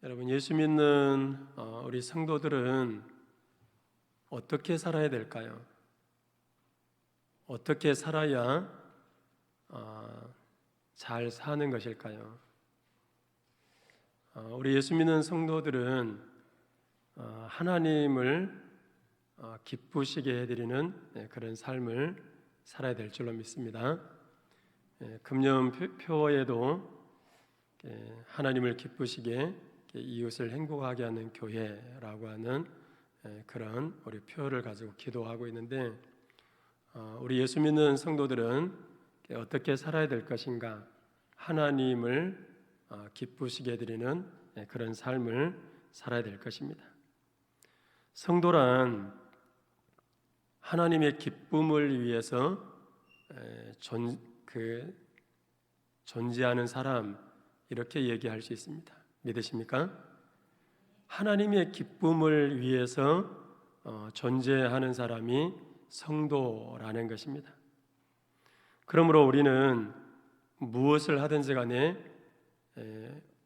여러분, 예수 믿는 우리 성도들은 어떻게 살아야 될까요? 어떻게 살아야 잘 사는 것일까요? 우리 예수 믿는 성도들은 하나님을 기쁘시게 해드리는 그런 삶을 살아야 될 줄로 믿습니다. 금년표에도 하나님을 기쁘시게 이웃을 행복하게 하는 교회라고 하는 그런 우리 표를 가지고 기도하고 있는데, 우리 예수 믿는 성도들은 어떻게 살아야 될 것인가? 하나님을 기쁘시게 해드리는 그런 삶을 살아야 될 것입니다. 성도란 하나님의 기쁨을 위해서 존재하는 사람, 이렇게 얘기할 수 있습니다. 믿으십니까? 하나님의 기쁨을 위해서 존재하는 사람이 성도라는 것입니다. 그러므로 우리는 무엇을 하든지 간에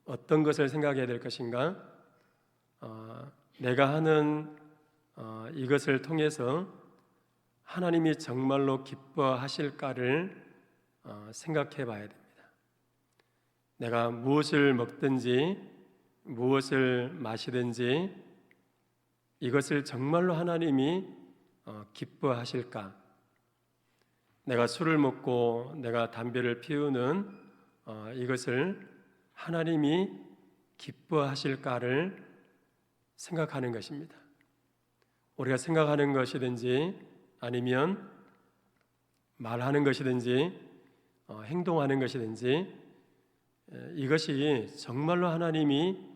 어떤 것을 생각해야 될 것인가? 내가 하는 이것을 통해서 하나님이 정말로 기뻐하실까를 생각해 봐야 됩니다. 내가 무엇을 먹든지 무엇을 마시든지 이것을 정말로 하나님이 기뻐하실까? 내가 술을 먹고 내가 담배를 피우는 이것을 하나님이 기뻐하실까를 생각하는 것입니다. 우리가 생각하는 것이든지 아니면 말하는 것이든지 행동하는 것이든지 이것이 정말로 하나님이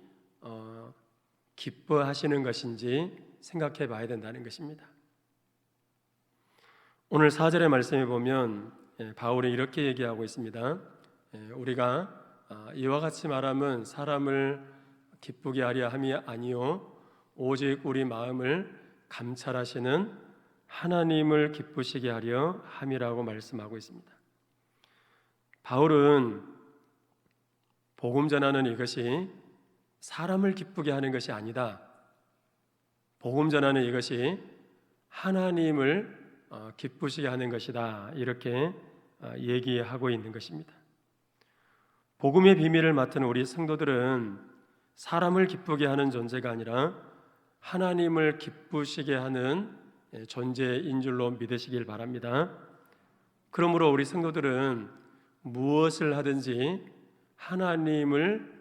기뻐하시는 것인지 생각해 봐야 된다는 것입니다. 오늘 4절의 말씀에 보면 바울이 이렇게 얘기하고 있습니다. 우리가 이와 같이 말함은 사람을 기쁘게 하려 함이 아니요 오직 우리 마음을 감찰하시는 하나님을 기쁘시게 하려 함이라고 말씀하고 있습니다. 바울은 복음 전하는 이것이 사람을 기쁘게 하는 것이 아니다. 복음 전하는 이것이 하나님을 기쁘시게 하는 것이다. 이렇게 얘기하고 있는 것입니다. 복음의 비밀을 맡은 우리 성도들은 사람을 기쁘게 하는 존재가 아니라 하나님을 기쁘시게 하는 존재인 줄로 믿으시길 바랍니다. 그러므로 우리 성도들은 무엇을 하든지 하나님을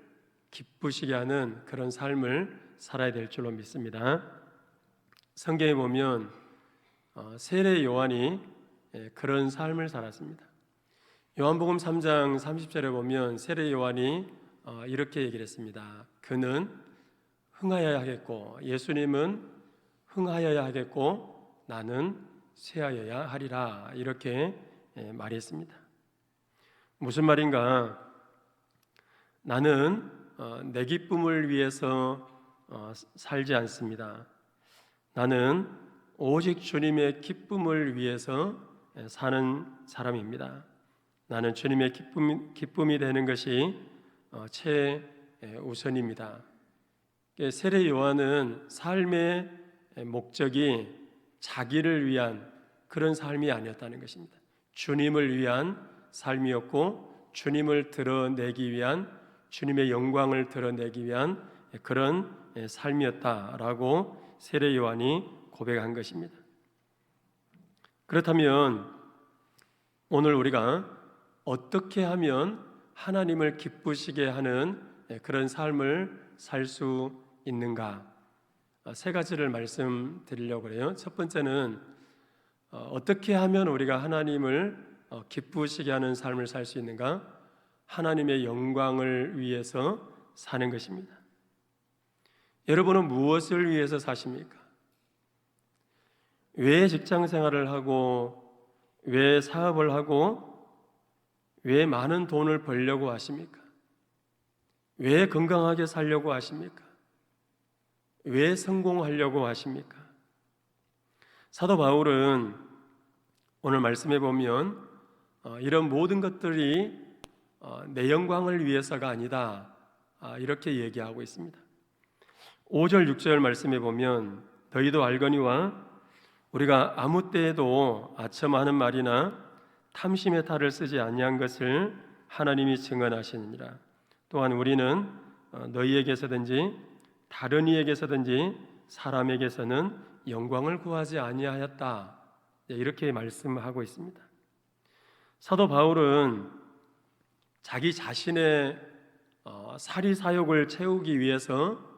기쁘시게 하는 그런 삶을 살아야 될 줄로 믿습니다. 성경에 보면 세례 요한이 그런 삶을 살았습니다. 요한복음 3장 30절에 보면 세례 요한이 이렇게 얘기를 했습니다. 그는 흥하여야 하겠고, 예수님은 흥하여야 하겠고 나는 쇠하여야 하리라, 이렇게 말했습니다. 무슨 말인가? 나는 내 기쁨을 위해서 살지 않습니다. 나는 오직 주님의 기쁨을 위해서 사는 사람입니다. 나는 주님의 기쁨이 되는 것이 최우선입니다. 세례 요한은 삶의 목적이 자기를 위한 그런 삶이 아니었다는 것입니다. 주님을 위한 삶이었고, 주님을 드러내기 위한, 주님의 영광을 드러내기 위한 그런 삶이었다라고 세례 요한이 고백한 것입니다. 그렇다면 오늘 우리가 어떻게 하면 하나님을 기쁘시게 하는 그런 삶을 살 수 있는가? 세 가지를 말씀드리려고 해요. 첫 번째는 어떻게 하면 우리가 하나님을 기쁘시게 하는 삶을 살 수 있는가? 하나님의 영광을 위해서 사는 것입니다. 여러분은 무엇을 위해서 사십니까? 왜 직장 생활을 하고, 왜 사업을 하고, 왜 많은 돈을 벌려고 하십니까? 왜 건강하게 살려고 하십니까? 왜 성공하려고 하십니까? 사도 바울은 오늘 말씀해 보면 이런 모든 것들이 내 영광을 위해서가 아니다, 이렇게 얘기하고 있습니다. 5절 6절 말씀에 보면 너희도 알거니와 우리가 아무 때에도 아첨하는 말이나 탐심의 탈을 쓰지 아니한 것을 하나님이 증언하시느니라. 또한 우리는 너희에게서든지 다른 이에게서든지 사람에게서는 영광을 구하지 아니하였다. 이렇게 말씀하고 있습니다. 사도 바울은 자기 자신의 사리사욕을 채우기 위해서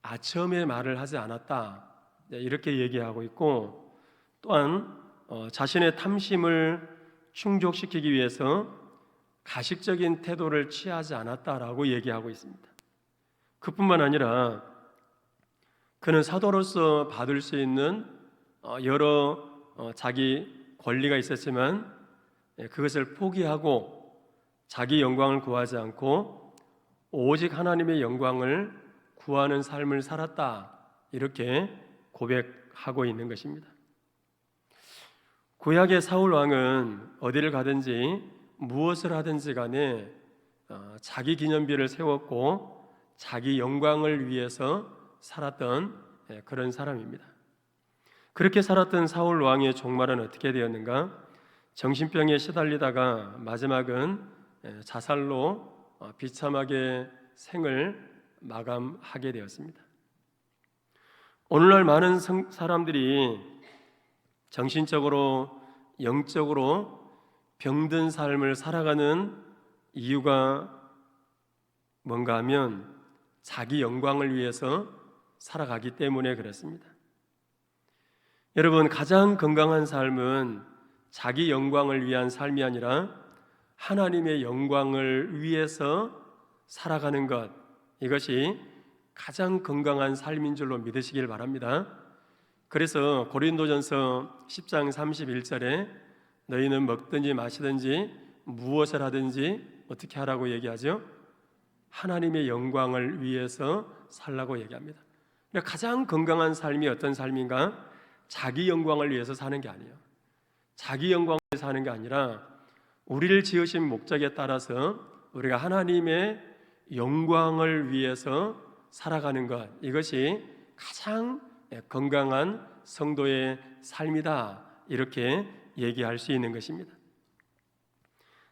아첨의 말을 하지 않았다, 이렇게 얘기하고 있고, 또한 자신의 탐심을 충족시키기 위해서 가식적인 태도를 취하지 않았다라고 얘기하고 있습니다. 그뿐만 아니라 그는 사도로서 받을 수 있는 여러 자기 권리가 있었지만 그것을 포기하고 자기 영광을 구하지 않고 오직 하나님의 영광을 구하는 삶을 살았다, 이렇게 고백하고 있는 것입니다. 구약의 사울 왕은 어디를 가든지 무엇을 하든지 간에 자기 기념비를 세웠고 자기 영광을 위해서 살았던 그런 사람입니다. 그렇게 살았던 사울 왕의 종말은 어떻게 되었는가? 정신병에 시달리다가 마지막은 자살로 비참하게 생을 마감하게 되었습니다. 오늘날 많은 사람들이 정신적으로, 영적으로 병든 삶을 살아가는 이유가 뭔가 하면 자기 영광을 위해서 살아가기 때문에 그렇습니다. 여러분, 가장 건강한 삶은 자기 영광을 위한 삶이 아니라 하나님의 영광을 위해서 살아가는 것, 이것이 가장 건강한 삶인 줄로 믿으시길 바랍니다. 그래서 고린도전서 10장 31절에 너희는 먹든지 마시든지 무엇을 하든지 어떻게 하라고 얘기하죠? 하나님의 영광을 위해서 살라고 얘기합니다. 가장 건강한 삶이 어떤 삶인가? 자기 영광을 위해서 사는 게 아니에요. 자기 영광을 위해서 사는 게 아니라 우리를 지으신 목적에 따라서 우리가 하나님의 영광을 위해서 살아가는 것, 이것이 가장 건강한 성도의 삶이다, 이렇게 얘기할 수 있는 것입니다.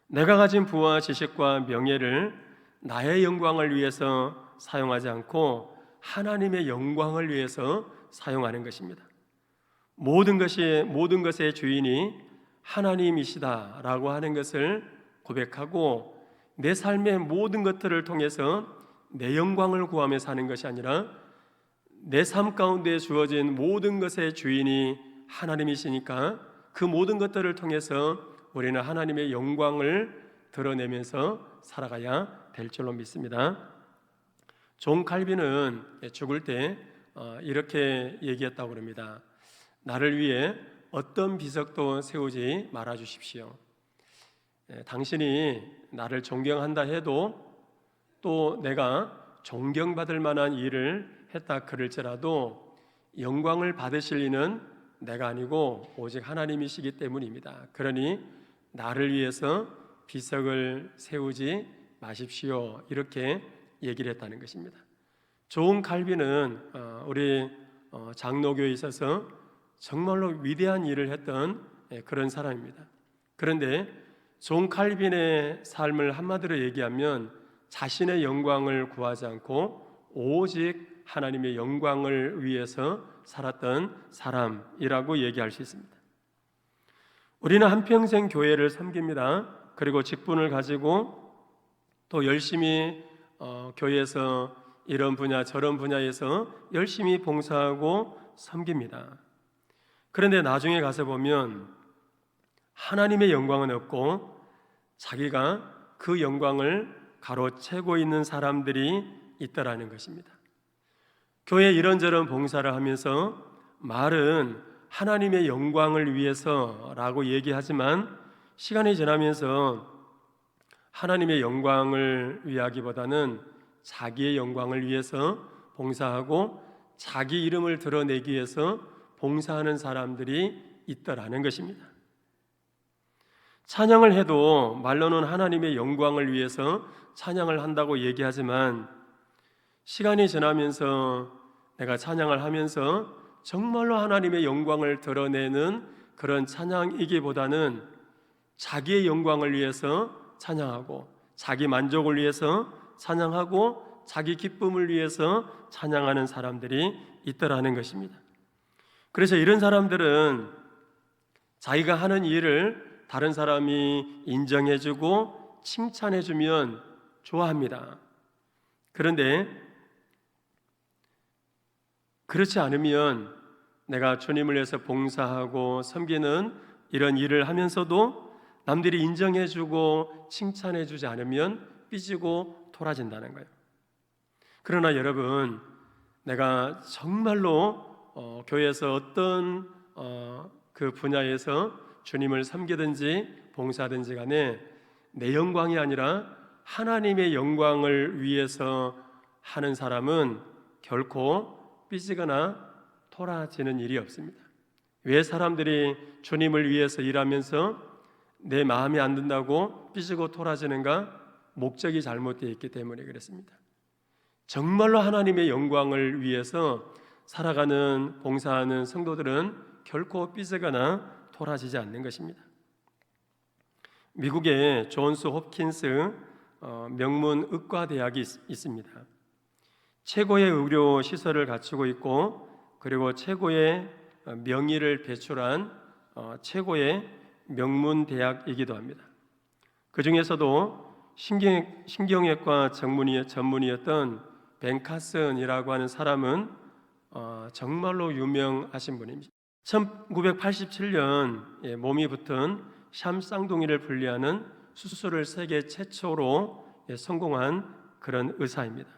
내가 가진 부와 지식과 명예를 나의 영광을 위해서 사용하지 않고 하나님의 영광을 위해서 사용하는 것입니다. 모든 것의 주인이 하나님이시다라고 하는 것을 고백하고 내 삶의 모든 것들을 통해서 내 영광을 구하며 사는 것이 아니라 내 삶 가운데 주어진 모든 것의 주인이 하나님이시니까 그 모든 것들을 통해서 우리는 하나님의 영광을 드러내면서 살아가야 될 줄로 믿습니다. 존 칼빈은 죽을 때 이렇게 얘기했다고 합니다. 나를 위해 어떤 비석도 세우지 말아 주십시오. 당신이 나를 존경한다 해도 또 내가 존경받을 만한 일을 했다 그럴지라도 영광을 받으실 이는 내가 아니고 오직 하나님이시기 때문입니다. 그러니 나를 위해서 비석을 세우지 마십시오, 이렇게 얘기를 했다는 것입니다. 존 칼빈은 우리 장로교에 있어서 정말로 위대한 일을 했던 그런 사람입니다. 그런데 존 칼빈의 삶을 한마디로 얘기하면 자신의 영광을 구하지 않고 오직 하나님의 영광을 위해서 살았던 사람이라고 얘기할 수 있습니다. 우리는 한평생 교회를 섬깁니다. 그리고 직분을 가지고 또 열심히 교회에서 이런 분야 저런 분야에서 열심히 봉사하고 섬깁니다. 그런데 나중에 가서 보면 하나님의 영광은 없고 자기가 그 영광을 가로채고 있는 사람들이 있다라는 것입니다. 교회 이런저런 봉사를 하면서 말은 하나님의 영광을 위해서라고 얘기하지만 시간이 지나면서 하나님의 영광을 위하기보다는 자기의 영광을 위해서 봉사하고 자기 이름을 드러내기 위해서 봉사하는 사람들이 있다라는 것입니다. 찬양을 해도 말로는 하나님의 영광을 위해서 찬양을 한다고 얘기하지만 시간이 지나면서 내가 찬양을 하면서 정말로 하나님의 영광을 드러내는 그런 찬양이기보다는 자기의 영광을 위해서 찬양하고 자기 만족을 위해서 찬양하고 자기 기쁨을 위해서 찬양하는 사람들이 있더라는 것입니다. 그래서 이런 사람들은 자기가 하는 일을 다른 사람이 인정해주고 칭찬해주면 좋아합니다. 그런데 그렇지 않으면 내가 주님을 위해서 봉사하고 섬기는 이런 일을 하면서도 남들이 인정해주고 칭찬해주지 않으면 삐지고 토라진다는 거예요. 그러나 여러분, 내가 정말로 교회에서 어떤 그 분야에서 주님을 섬기든지 봉사하든지 간에 내 영광이 아니라 하나님의 영광을 위해서 하는 사람은 결코 삐지거나 토라지는 일이 없습니다. 왜 사람들이 주님을 위해서 일하면서 내 마음에 안 든다고 삐지고 토라지는가? 목적이 잘못되어 있기 때문에 그렇습니다. 정말로 하나님의 영광을 위해서 살아가는 봉사하는 성도들은 결코 삐지거나 토라지지 않는 것입니다. 미국의 존스 홉킨스 명문 의과대학이 있습니다. 최고의 의료 시설을 갖추고 있고 그리고 최고의 명의를 배출한 최고의 명문 대학이기도 합니다. 그 중에서도 신경외과 전문의였던 벤 카슨이라고 하는 사람은 정말로 유명하신 분입니다. 1987년 몸이 붙은 샴 쌍둥이를 분리하는 수술을 세계 최초로 성공한 그런 의사입니다.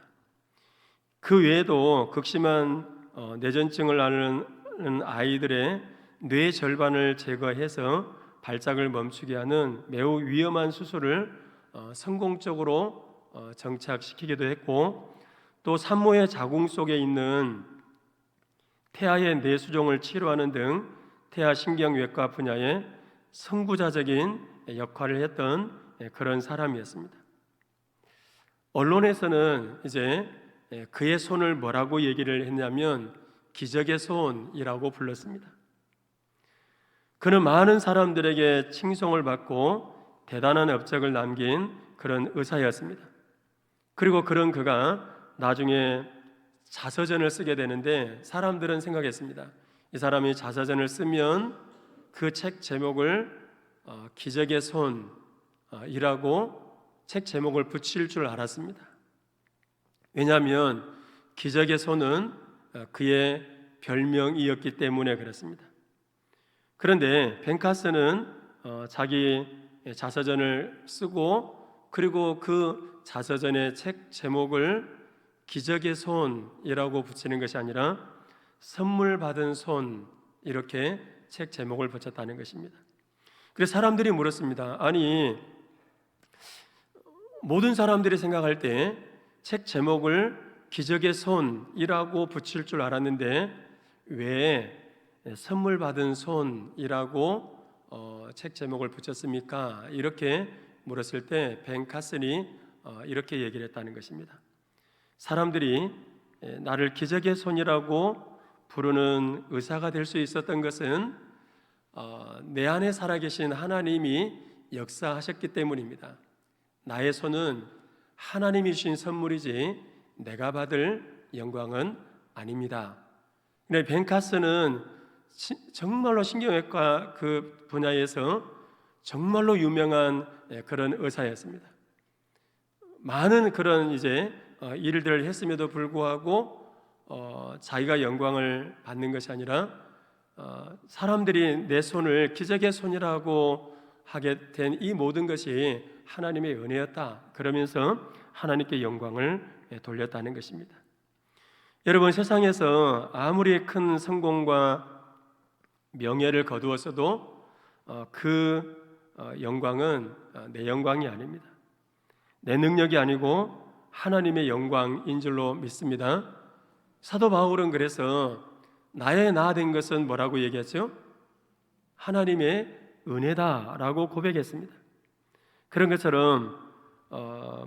그 외에도 극심한 뇌전증을 앓는 아이들의 뇌 절반을 제거해서 발작을 멈추게 하는 매우 위험한 수술을 성공적으로 정착시키기도 했고, 또 산모의 자궁 속에 있는 태아의 뇌수종을 치료하는 등 태아신경외과 분야의 선구자적인 역할을 했던 그런 사람이었습니다. 언론에서는 이제 그의 손을 뭐라고 얘기를 했냐면 기적의 손이라고 불렀습니다. 그는 많은 사람들에게 칭송을 받고 대단한 업적을 남긴 그런 의사였습니다. 그리고 그런 그가 나중에 자서전을 쓰게 되는데 사람들은 생각했습니다. 이 사람이 자서전을 쓰면 그 책 제목을 기적의 손이라고 책 제목을 붙일 줄 알았습니다. 왜냐하면 기적의 손은 그의 별명이었기 때문에 그렇습니다. 그런데 벤 카슨은 자기 자서전을 쓰고 그리고 그 자서전의 책 제목을 기적의 손이라고 붙이는 것이 아니라 선물 받은 손 이렇게 책 제목을 붙였다는 것입니다. 그래서 사람들이 물었습니다. 아니, 모든 사람들이 생각할 때 책 제목을 기적의 손이라고 붙일 줄 알았는데 왜 선물 받은 손이라고 책 제목을 붙였습니까? 이렇게 물었을 때 벤 카슨이 이렇게 얘기를 했다는 것입니다. 사람들이 나를 기적의 손이라고 부르는 의사가 될 수 있었던 것은 내 안에 살아계신 하나님이 역사하셨기 때문입니다. 나의 손은 하나님이 주신 선물이지 내가 받을 영광은 아닙니다. 근데 벤 카슨은 정말로 신경외과 그 분야에서 정말로 유명한 그런 의사였습니다. 많은 그런 이제 일들을 했음에도 불구하고 자기가 영광을 받는 것이 아니라 사람들이 내 손을 기적의 손이라고 하게 된 이 모든 것이 하나님의 은혜였다. 그러면서 하나님께 영광을 돌렸다는 것입니다. 여러분, 세상에서 아무리 큰 성공과 명예를 거두었어도 그 영광은 내 영광이 아닙니다. 내 능력이 아니고 하나님의 영광인 줄로 믿습니다. 사도 바울은 그래서 나의 나 된 것은 뭐라고 얘기했죠? 하나님의 은혜다라고 고백했습니다. 그런 것처럼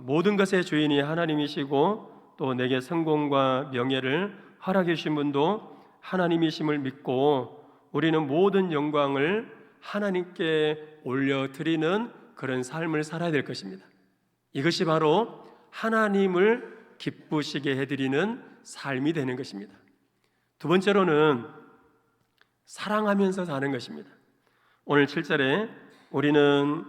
모든 것의 주인이 하나님이시고 또 내게 성공과 명예를 허락해 주신 분도 하나님이심을 믿고 우리는 모든 영광을 하나님께 올려드리는 그런 삶을 살아야 될 것입니다. 이것이 바로 하나님을 기쁘시게 해드리는 삶이 되는 것입니다. 두 번째로는 사랑하면서 사는 것입니다. 오늘 7절에 우리는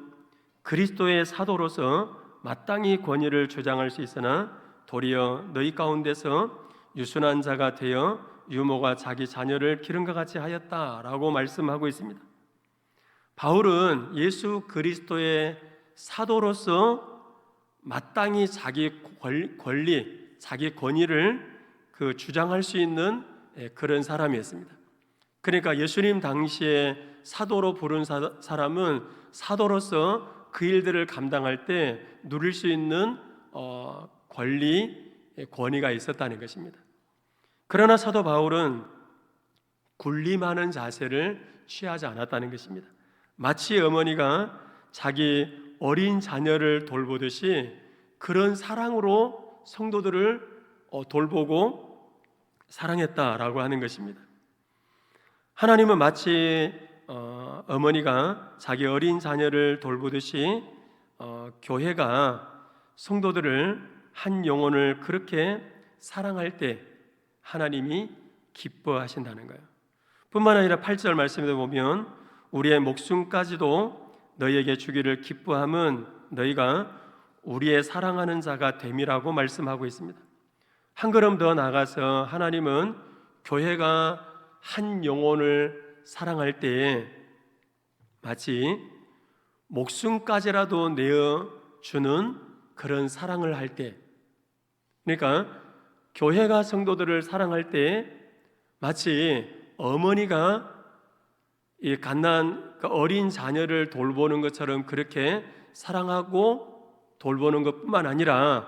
그리스도의 사도로서 마땅히 권위를 주장할 수 있으나 도리어 너희 가운데서 유순한 자가 되어 유모가 자기 자녀를 기름과 같이 하였다라고 말씀하고 있습니다. 바울은 예수 그리스도의 사도로서 마땅히 자기 권리, 자기 권위를 주장할 수 있는 그런 사람이었습니다. 그러니까 예수님 당시에 사도로 부른 사람은 사도로서 그 일들을 감당할 때 누릴 수 있는 권리, 권위가 있었다는 것입니다. 그러나 사도 바울은 군림하는 자세를 취하지 않았다는 것입니다. 마치 어머니가 자기 어린 자녀를 돌보듯이 그런 사랑으로 성도들을 돌보고 사랑했다라고 하는 것입니다. 하나님은 마치 어머니가 자기 어린 자녀를 돌보듯이 교회가 성도들을 한 영혼을 그렇게 사랑할 때 하나님이 기뻐하신다는 거예요. 뿐만 아니라 8절 말씀에 보면 우리의 목숨까지도 너희에게 주기를 기뻐함은 너희가 우리의 사랑하는 자가 됨이라고 말씀하고 있습니다. 한 걸음 더 나아가서 하나님은 교회가 한 영혼을 사랑할 때에 마치 목숨까지라도 내어주는 그런 사랑을 할 때, 그러니까 교회가 성도들을 사랑할 때 마치 어머니가 이 갓난 어린 자녀를 돌보는 것처럼 그렇게 사랑하고 돌보는 것뿐만 아니라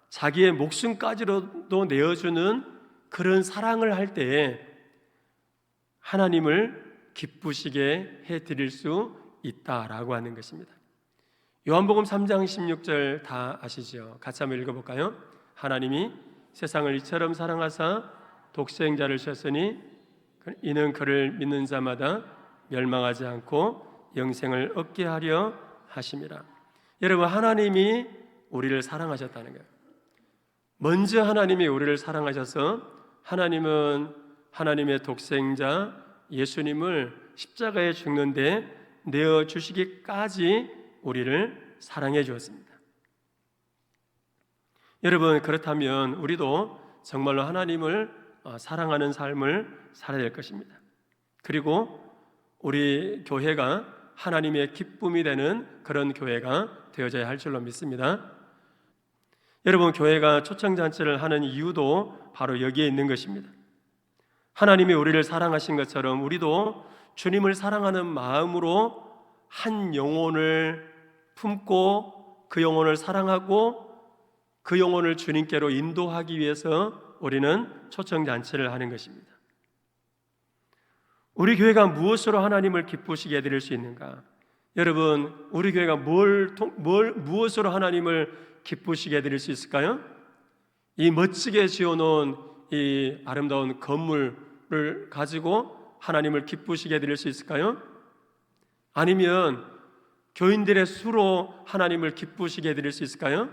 자기의 목숨까지도 내어주는 그런 사랑을 할 때 하나님을 기쁘시게 해드릴 수 있다라고 하는 것입니다. 요한복음 3장 16절 다 아시죠? 같이 한번 읽어볼까요? 하나님이 세상을 이처럼 사랑하사 독생자를 주셨으니 이는 그를 믿는 자마다 멸망하지 않고 영생을 얻게 하려 하심이라. 여러분, 하나님이 우리를 사랑하셨다는 거예요. 먼저 하나님이 우리를 사랑하셔서 하나님은 하나님의 독생자 예수님을 십자가에 죽는데 내어주시기까지 우리를 사랑해 주었습니다. 여러분, 그렇다면 우리도 정말로 하나님을 사랑하는 삶을 살아야 될 것입니다. 그리고 우리 교회가 하나님의 기쁨이 되는 그런 교회가 되어져야 할 줄로 믿습니다. 여러분, 교회가 초청잔치를 하는 이유도 바로 여기에 있는 것입니다. 하나님이 우리를 사랑하신 것처럼 우리도 주님을 사랑하는 마음으로 한 영혼을 품고 그 영혼을 사랑하고 그 영혼을 주님께로 인도하기 위해서 우리는 초청잔치를 하는 것입니다. 우리 교회가 무엇으로 하나님을 기쁘시게 해드릴 수 있는가? 여러분, 우리 교회가 무엇으로 하나님을 기쁘시게 해드릴 수 있을까요? 이 멋지게 지어놓은 이 아름다운 건물을 가지고 하나님을 기쁘시게 해드릴 수 있을까요? 아니면 교인들의 수로 하나님을 기쁘시게 해드릴 수 있을까요?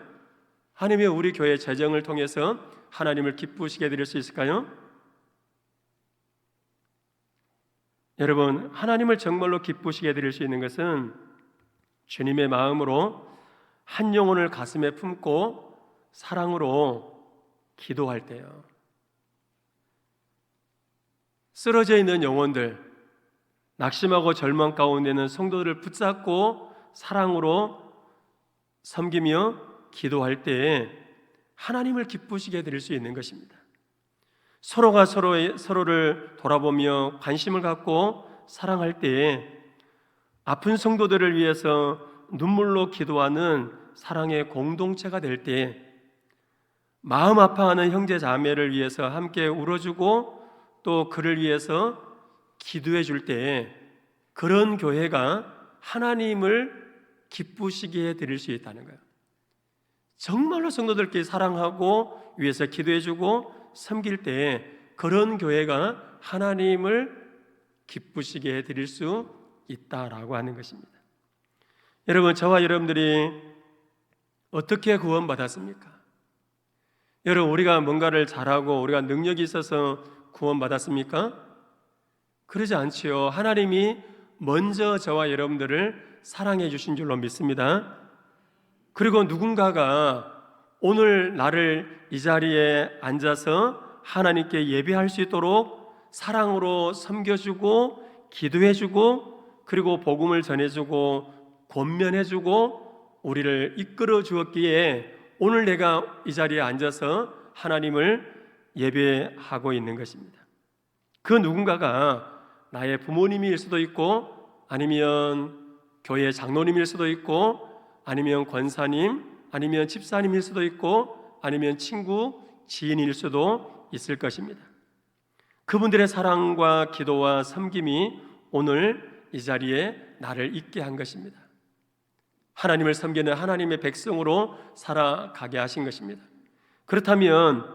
아니면 우리 교회 재정을 통해서 하나님을 기쁘시게 해드릴 수 있을까요? 여러분, 하나님을 정말로 기쁘시게 해드릴 수 있는 것은 주님의 마음으로 한 영혼을 가슴에 품고 사랑으로 기도할 때요. 쓰러져 있는 영혼들, 낙심하고 절망 가운데 있는 성도들을 붙잡고 사랑으로 섬기며 기도할 때에 하나님을 기쁘시게 해드릴 수 있는 것입니다. 서로가 서로를 돌아보며 관심을 갖고 사랑할 때에 아픈 성도들을 위해서 눈물로 기도하는 사랑의 공동체가 될 때에 마음 아파하는 형제 자매를 위해서 함께 울어주고 또 그를 위해서 기도해 줄 때에 그런 교회가 하나님을 기쁘시게 해드릴 수 있다는 거예요. 정말로 성도들끼리 사랑하고 위해서 기도해주고 섬길 때 그런 교회가 하나님을 기쁘시게 해드릴 수 있다라고 하는 것입니다. 여러분, 저와 여러분들이 어떻게 구원받았습니까? 여러분, 우리가 뭔가를 잘하고 우리가 능력이 있어서 구원받았습니까? 그러지 않지요. 하나님이 먼저 저와 여러분들을 사랑해 주신 줄로 믿습니다. 그리고 누군가가 오늘 나를 이 자리에 앉아서 하나님께 예배할 수 있도록 사랑으로 섬겨주고 기도해주고 그리고 복음을 전해주고 권면해주고 우리를 이끌어 주었기에 오늘 내가 이 자리에 앉아서 하나님을 예배하고 있는 것입니다. 그 누군가가 나의 부모님일 수도 있고 아니면 교회 장로님일 수도 있고 아니면 권사님 아니면 집사님일 수도 있고 아니면 친구, 지인일 수도 있을 것입니다. 그분들의 사랑과 기도와 섬김이 오늘 이 자리에 나를 있게 한 것입니다. 하나님을 섬기는 하나님의 백성으로 살아가게 하신 것입니다. 그렇다면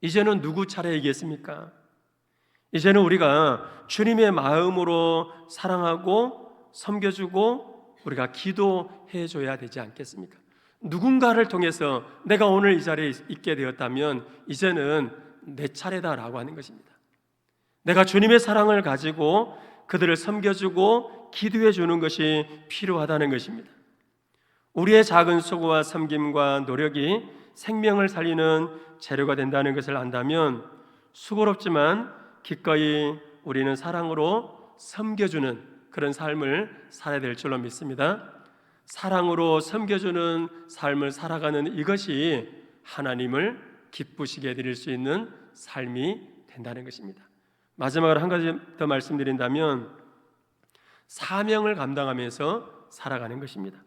이제는 누구 차례이겠습니까? 이제는 우리가 주님의 마음으로 사랑하고 섬겨주고 우리가 기도해 줘야 되지 않겠습니까? 누군가를 통해서 내가 오늘 이 자리에 있게 되었다면 이제는 내 차례다라고 하는 것입니다. 내가 주님의 사랑을 가지고 그들을 섬겨주고 기도해 주는 것이 필요하다는 것입니다. 우리의 작은 수고와 섬김과 노력이 생명을 살리는 재료가 된다는 것을 안다면 수고롭지만 기꺼이 우리는 사랑으로 섬겨주는 그런 삶을 살아야 될 줄로 믿습니다. 사랑으로 섬겨주는 삶을 살아가는 이것이 하나님을 기쁘시게 해드릴 수 있는 삶이 된다는 것입니다. 마지막으로 한 가지 더 말씀드린다면 사명을 감당하면서 살아가는 것입니다.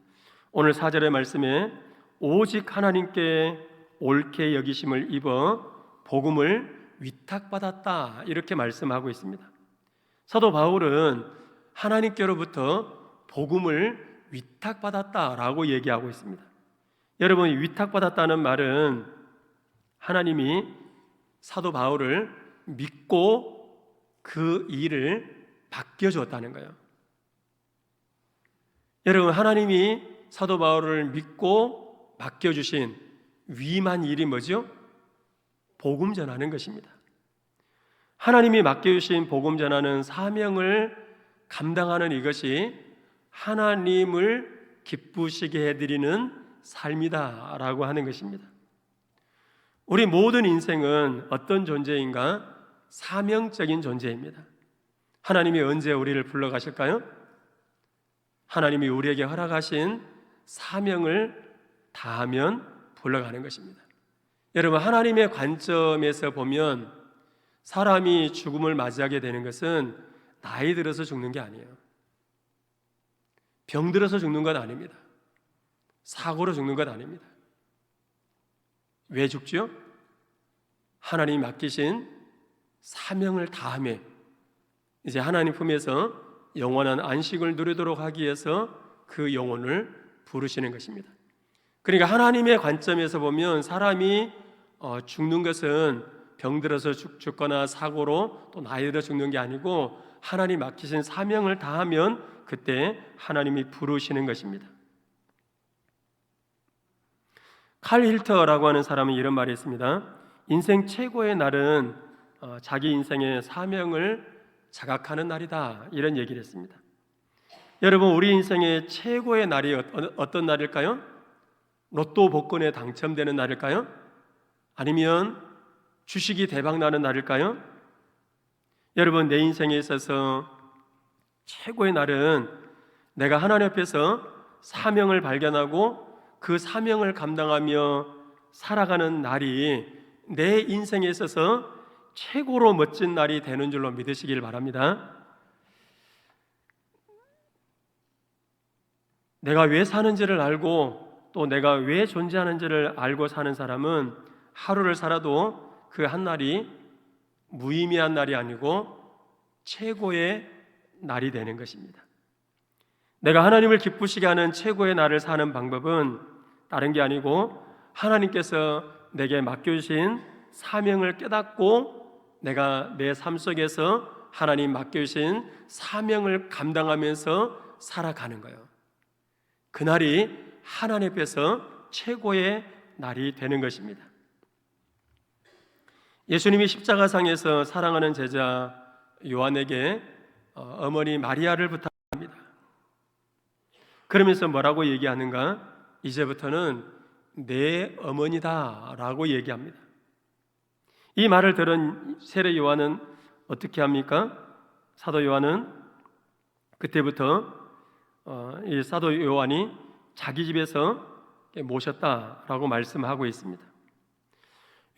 오늘 4절의 말씀에 오직 하나님께 옳게 여기심을 입어 복음을 위탁받았다 이렇게 말씀하고 있습니다. 사도 바울은 하나님께로부터 복음을 위탁받았다라고 얘기하고 있습니다. 여러분, 위탁받았다는 말은 하나님이 사도 바울을 믿고 그 일을 맡겨주었다는 거예요. 여러분, 하나님이 사도 바울을 믿고 맡겨주신 위임한 일이 뭐죠? 복음 전하는 것입니다. 하나님이 맡겨주신 복음 전하는 사명을 감당하는 이것이 하나님을 기쁘시게 해드리는 삶이다라고 하는 것입니다. 우리 모든 인생은 어떤 존재인가? 사명적인 존재입니다. 하나님이 언제 우리를 불러가실까요? 하나님이 우리에게 허락하신 사명을 다하면 불러가는 것입니다. 여러분, 하나님의 관점에서 보면 사람이 죽음을 맞이하게 되는 것은 나이 들어서 죽는 게 아니에요. 병들어서 죽는 건 아닙니다. 사고로 죽는 건 아닙니다. 왜 죽죠? 하나님이 맡기신 사명을 다함에 이제 하나님 품에서 영원한 안식을 누리도록 하기 위해서 그 영혼을 부르시는 것입니다. 그러니까 하나님의 관점에서 보면 사람이 죽는 것은 병들어서 죽거나 사고로 또 나이 들어 죽는 게 아니고 하나님 맡기신 사명을 다하면 그때 하나님이 부르시는 것입니다. 칼 힐터라고 하는 사람은 이런 말이 있습니다. 인생 최고의 날은 자기 인생의 사명을 자각하는 날이다, 이런 얘기를 했습니다. 여러분, 우리 인생의 최고의 날이 어떤 날일까요? 로또 복권에 당첨되는 날일까요? 아니면 주식이 대박나는 날일까요? 여러분, 내 인생에 있어서 최고의 날은 내가 하나님 앞에서 사명을 발견하고 그 사명을 감당하며 살아가는 날이 내 인생에 있어서 최고로 멋진 날이 되는 줄로 믿으시길 바랍니다. 내가 왜 사는지를 알고 또 내가 왜 존재하는지를 알고 사는 사람은 하루를 살아도 그 한 날이 무의미한 날이 아니고 최고의 날이 되는 것입니다. 내가 하나님을 기쁘시게 하는 최고의 날을 사는 방법은 다른 게 아니고 하나님께서 내게 맡겨주신 사명을 깨닫고 내가 내 삶 속에서 하나님 맡겨주신 사명을 감당하면서 살아가는 거예요. 그날이 하나님 앞에서 최고의 날이 되는 것입니다. 예수님이 십자가상에서 사랑하는 제자 요한에게 어머니 마리아를 부탁합니다. 그러면서 뭐라고 얘기하는가? 이제부터는 내 어머니다 라고 얘기합니다. 이 말을 들은 세례 요한은 어떻게 합니까? 사도 요한은 그때부터 이 사도 요한이 자기 집에서 모셨다라고 말씀하고 있습니다.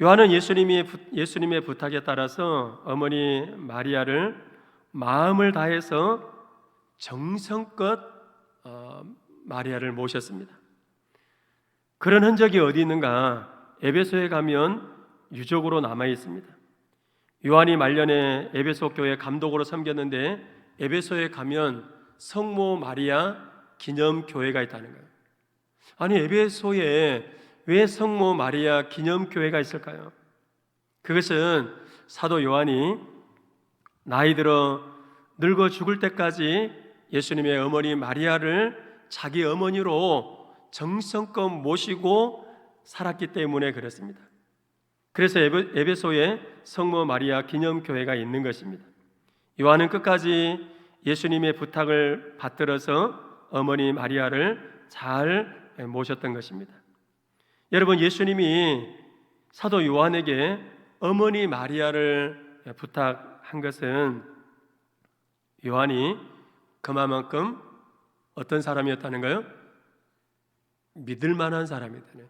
요한은 예수님의 부탁에 따라서 어머니 마리아를 마음을 다해서 정성껏 마리아를 모셨습니다. 그런 흔적이 어디 있는가? 에베소에 가면 유적으로 남아 있습니다. 요한이 말년에 에베소 교회 감독으로 섬겼는데 에베소에 가면 성모 마리아 기념 교회가 있다는 거예요. 아니, 에베소에 왜 성모 마리아 기념 교회가 있을까요? 그것은 사도 요한이 나이 들어 늙어 죽을 때까지 예수님의 어머니 마리아를 자기 어머니로 정성껏 모시고 살았기 때문에 그렇습니다. 그래서 에베소에 성모 마리아 기념 교회가 있는 것입니다. 요한은 끝까지 예수님의 부탁을 받들어서 어머니 마리아를 잘 모셨던 것입니다. 여러분, 예수님이 사도 요한에게 어머니 마리아를 부탁한 것은 요한이 그만큼 어떤 사람이었다는 거예요? 믿을 만한 사람이었다는.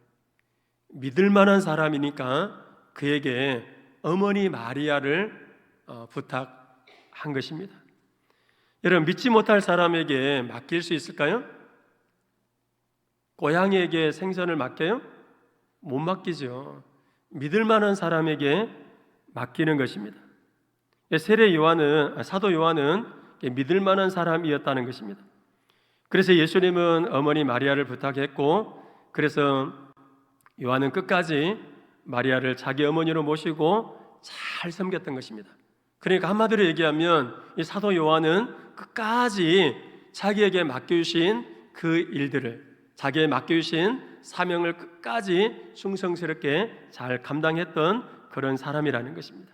믿을 만한 사람이니까 그에게 어머니 마리아를 부탁한 것입니다. 여러분, 믿지 못할 사람에게 맡길 수 있을까요? 고양이에게 생선을 맡겨요? 못 맡기죠. 믿을 만한 사람에게 맡기는 것입니다. 사도 요한은 믿을 만한 사람이었다는 것입니다. 그래서 예수님은 어머니 마리아를 부탁했고, 그래서 요한은 끝까지 마리아를 자기 어머니로 모시고 잘 섬겼던 것입니다. 그러니까 한마디로 얘기하면 이 사도 요한은 끝까지 자기에게 맡겨주신 그 일들을, 자기에게 맡겨주신 사명을 끝까지 충성스럽게 잘 감당했던 그런 사람이라는 것입니다.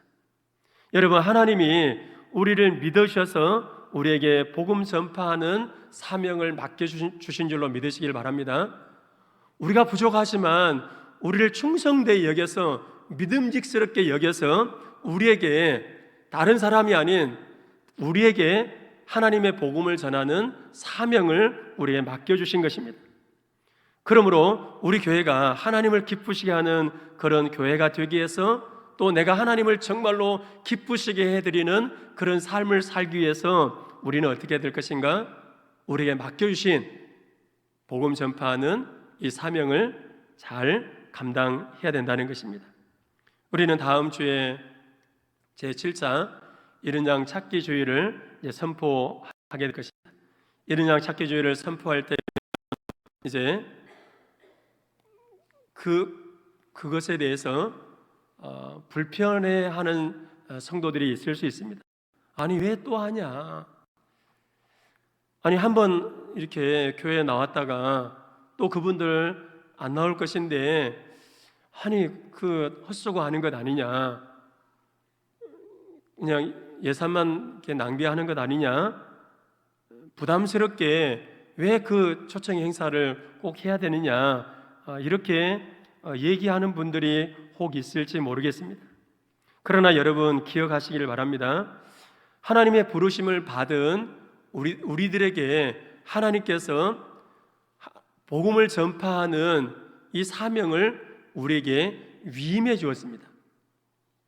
여러분, 하나님이 우리를 믿으셔서 우리에게 복음 전파하는 사명을 맡겨주신 줄로 믿으시길 바랍니다. 우리가 부족하지만 우리를 충성되이 여겨서 믿음직스럽게 여겨서 우리에게, 다른 사람이 아닌 우리에게 하나님의 복음을 전하는 사명을 우리에게 맡겨주신 것입니다. 그러므로 우리 교회가 하나님을 기쁘시게 하는 그런 교회가 되기 위해서, 또 내가 하나님을 정말로 기쁘시게 해드리는 그런 삶을 살기 위해서 우리는 어떻게 될 것인가? 우리에게 맡겨주신 복음 전파하는 이 사명을 잘 감당해야 된다는 것입니다. 우리는 다음 주에 제7차 이른 양 찾기 주의를 선포하게 될 것입니다. 이른 양 찾기 주의를 선포할 때 이제 그것에 대해서 불편해하는 성도들이 있을 수 있습니다. 아니, 왜 또 하냐? 아니, 한번 이렇게 교회에 나왔다가 또 그분들 안 나올 것인데, 아니, 그 헛수고 하는 것 아니냐? 그냥 예산만 이렇게 낭비하는 것 아니냐? 부담스럽게 왜 그 초청 행사를 꼭 해야 되느냐? 이렇게 얘기하는 분들이 혹 있을지 모르겠습니다. 그러나 여러분, 기억하시기를 바랍니다. 하나님의 부르심을 받은 우리들에게 하나님께서 복음을 전파하는 이 사명을 우리에게 위임해 주었습니다.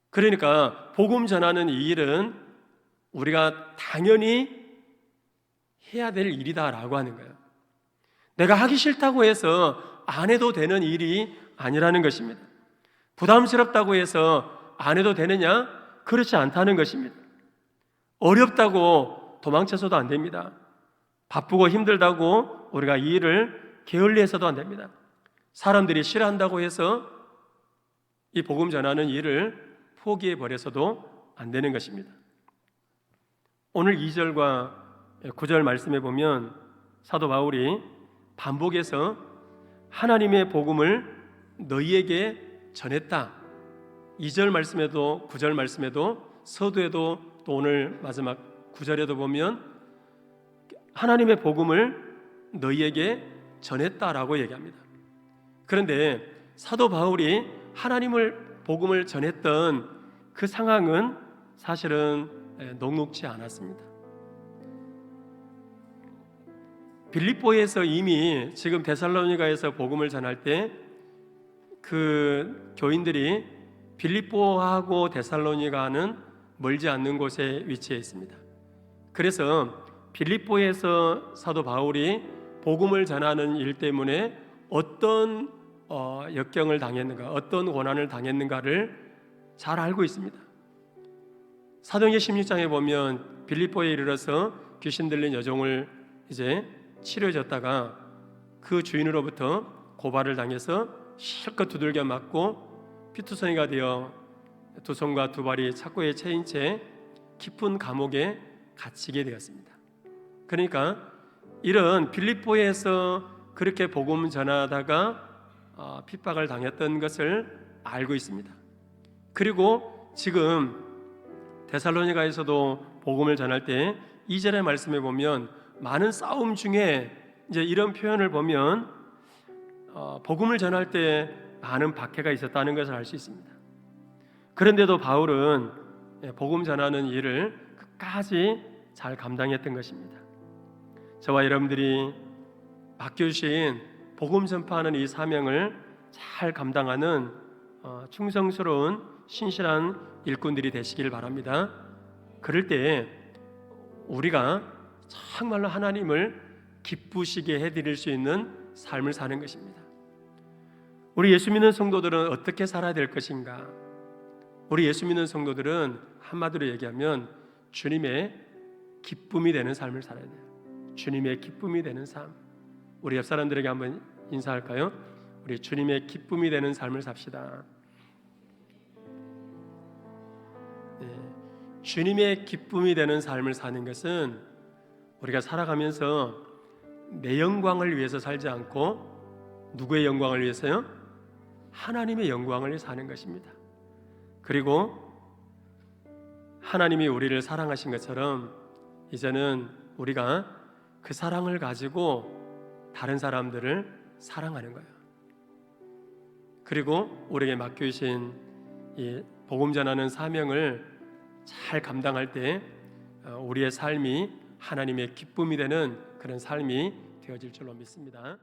그러니까 복음 전하는 이 일은 우리가 당연히 해야 될 일이다라고 하는 거예요. 내가 하기 싫다고 해서 안 해도 되는 일이 아니라는 것입니다. 부담스럽다고 해서 안 해도 되느냐? 그렇지 않다는 것입니다. 어렵다고 도망쳐서도 안 됩니다. 바쁘고 힘들다고 우리가 이 일을 게을리해서도 안 됩니다. 사람들이 싫어한다고 해서 이 복음 전하는 일을 포기해 버려서도 안 되는 것입니다. 오늘 2절과 9절 말씀에 보면 사도 바울이 반복해서 하나님의 복음을 너희에게 전했다. 2절 말씀에도 9절 말씀에도 서두에도 또 오늘 마지막 9절에도 보면 하나님의 복음을 너희에게 전했다라고 얘기합니다. 그런데 사도 바울이 하나님을 복음을 전했던 그 상황은 사실은 녹록지 않았습니다. 빌립보에서 이미 지금 데살로니가에서 복음을 전할 때 그 교인들이 빌립보하고 데살로니가는 멀지 않는 곳에 위치해 있습니다. 그래서 빌립보에서 사도 바울이 복음을 전하는 일 때문에 어떤 역경을 당했는가, 어떤 고난을 당했는가를 잘 알고 있습니다. 사도행전 16장에 보면 빌립보에 이르러서 귀신 들린 여종을 이제 치료해줬다가 그 주인으로부터 고발을 당해서 실컷 두들겨 맞고 피투성이가 되어 두 손과 두 발이 착고에 채인 채 깊은 감옥에 갇히게 되었습니다. 그러니까 이런 빌립보에서 그렇게 복음 전하다가 핍박을 당했던 것을 알고 있습니다. 그리고 지금 데살로니가에서도 복음을 전할 때 2절의 말씀에 보면 많은 싸움 중에 이제 이런 표현을 보면 복음을 전할 때 많은 박해가 있었다는 것을 알 수 있습니다. 그런데도 바울은 복음 전하는 일을 끝까지 잘 감당했던 것입니다. 저와 여러분들이 맡겨주신 복음 전파하는 이 사명을 잘 감당하는 충성스러운 신실한 일꾼들이 되시길 바랍니다. 그럴 때 우리가 정말로 하나님을 기쁘시게 해드릴 수 있는 삶을 사는 것입니다. 우리 예수 믿는 성도들은 어떻게 살아야 될 것인가? 우리 예수 믿는 성도들은 한마디로 얘기하면 주님의 기쁨이 되는 삶을 살아야 돼요. 주님의 기쁨이 되는 삶. 우리 옆 사람들에게 한번 인사할까요? 우리 주님의 기쁨이 되는 삶을 삽시다. 주님의 기쁨이 되는 삶을 사는 것은 우리가 살아가면서 내 영광을 위해서 살지 않고 누구의 영광을 위해서요? 하나님의 영광을 위해 사는 것입니다. 그리고 하나님이 우리를 사랑하신 것처럼 이제는 우리가 그 사랑을 가지고 다른 사람들을 사랑하는 거예요. 그리고 우리에게 맡겨주신 이 복음 전하는 사명을 잘 감당할 때 우리의 삶이 하나님의 기쁨이 되는 그런 삶이 되어질 줄로 믿습니다.